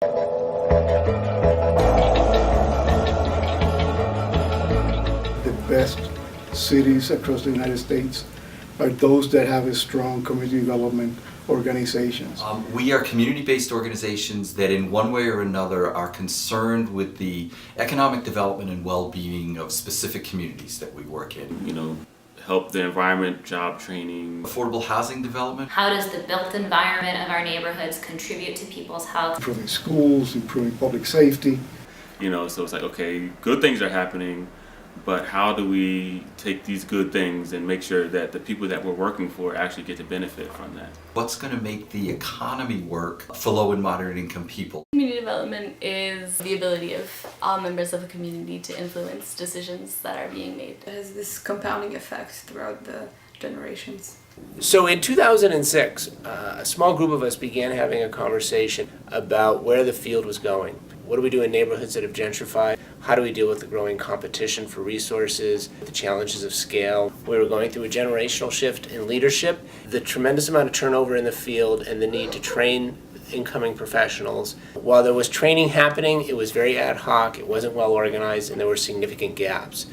The best cities across the United States are those that have a strong community development organizations. We are community-based organizations that in one way or another are concerned with the economic development and well-being of specific communities that we work in. Help the environment, job training. Affordable housing development. How does the built environment of our neighborhoods contribute to people's health? Improving schools, improving public safety. So it's like, okay, good things are happening, but how do we take these good things and make sure that the people that we're working for actually get to benefit from that? What's going to make the economy work for low and moderate income people? Community development is the ability of all members of a community to influence decisions that are being made. It has this compounding effect throughout the generations. So in 2006, a small group of us began having a conversation about where the field was going. What do we do in neighborhoods that have gentrified? How do we deal with the growing competition for resources, the challenges of scale? We were going through a generational shift in leadership, the tremendous amount of turnover in the field, and the need to train incoming professionals. While there was training happening, it was very ad hoc, it wasn't well organized, and there were significant gaps.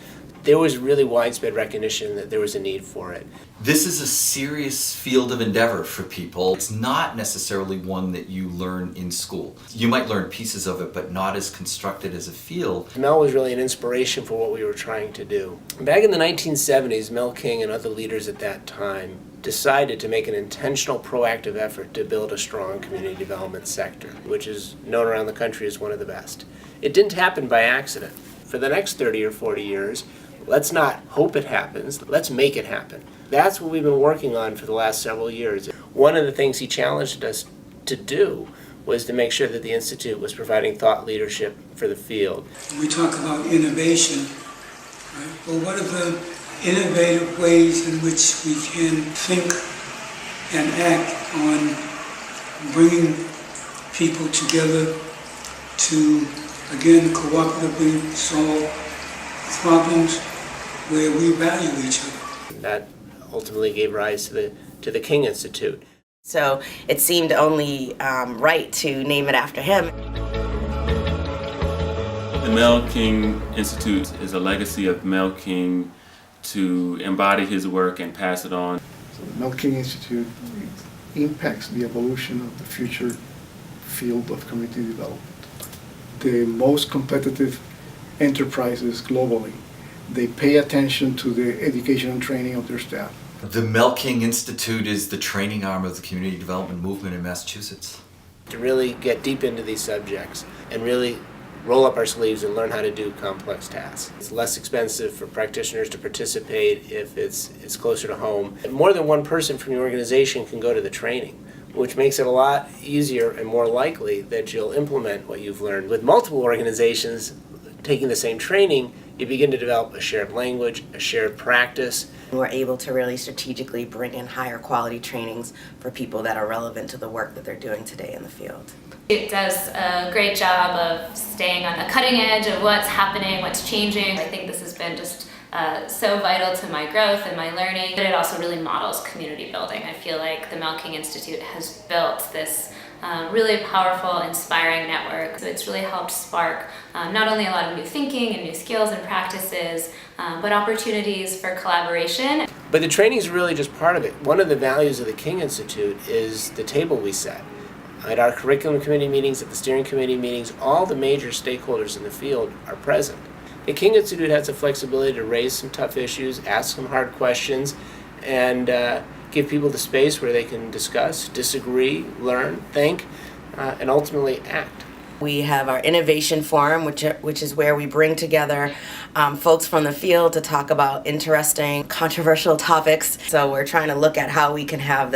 There was really widespread recognition that there was a need for it. This is a serious field of endeavor for people. It's not necessarily one that you learn in school. You might learn pieces of it, but not as constructed as a field. Mel was really an inspiration for what we were trying to do. Back in the 1970s, Mel King and other leaders at that time decided to make an intentional, proactive effort to build a strong community development sector, which is known around the country as one of the best. It didn't happen by accident. For the next 30 or 40 years, let's not hope it happens, let's make it happen. That's what we've been working on for the last several years. One of the things he challenged us to do was to make sure that the Institute was providing thought leadership for the field. We talk about innovation, right? Well, what are the innovative ways in which we can think and act on bringing people together to, again, cooperatively solve problems where we value each other? That ultimately gave rise to the King Institute. So it seemed only right to name it after him. The Mel King Institute is a legacy of Mel King to embody his work and pass it on. So the Mel King Institute impacts the evolution of the future field of community development. The most competitive enterprises globally, they pay attention to the education and training of their staff. The Mel King Institute is the training arm of the community development movement in Massachusetts. To really get deep into these subjects and really roll up our sleeves and learn how to do complex tasks. It's less expensive for practitioners to participate if it's closer to home. And more than one person from your organization can go to the training, which makes it a lot easier and more likely that you'll implement what you've learned. With multiple organizations taking the same training, you begin to develop a shared language, a shared practice. We're able to really strategically bring in higher quality trainings for people that are relevant to the work that they're doing today in the field. It does a great job of staying on the cutting edge of what's happening, what's changing. I think this has been just so vital to my growth and my learning. But it also really models community building. I feel like the Mel King Institute has built this really powerful, inspiring network. So it's really helped spark not only a lot of new thinking and new skills and practices, but opportunities for collaboration. But the training is really just part of it. One of the values of the King Institute is the table we set. At our curriculum committee meetings, at the steering committee meetings, all the major stakeholders in the field are present. The King Institute has the flexibility to raise some tough issues, ask some hard questions, and give people the space where they can discuss, disagree, learn, think, and ultimately act. We have our innovation forum, which is where we bring together folks from the field to talk about interesting, controversial topics. So we're trying to look at how we can have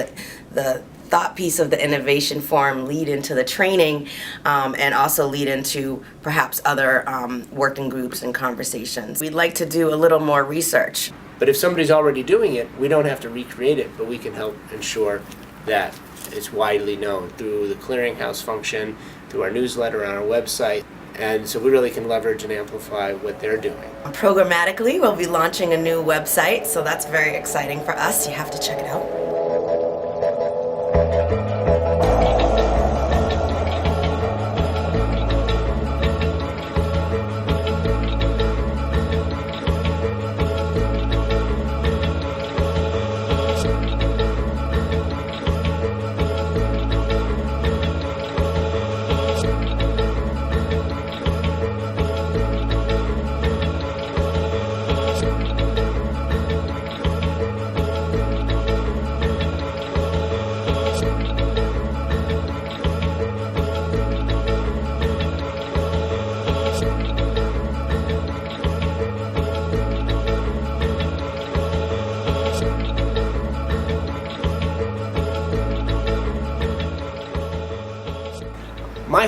the thought piece of the innovation forum lead into the training and also lead into perhaps other working groups and conversations. We'd like to do a little more research. But if somebody's already doing it, we don't have to recreate it, but we can help ensure that it's widely known through the clearinghouse function, through our newsletter on our website. And so we really can leverage and amplify what they're doing. Programmatically, we'll be launching a new website, so that's very exciting for us. You have to check it out.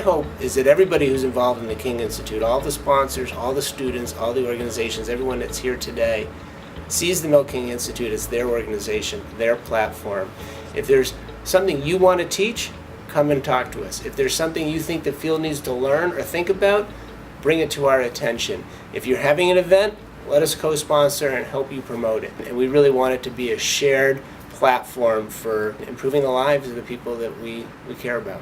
my hope is that everybody who's involved in the King Institute, all the sponsors, all the students, all the organizations, everyone that's here today, sees the Mel King Institute as their organization, their platform. If there's something you want to teach, come and talk to us. If there's something you think the field needs to learn or think about, bring it to our attention. If you're having an event, let us co-sponsor and help you promote it. And we really want it to be a shared platform for improving the lives of the people that we care about.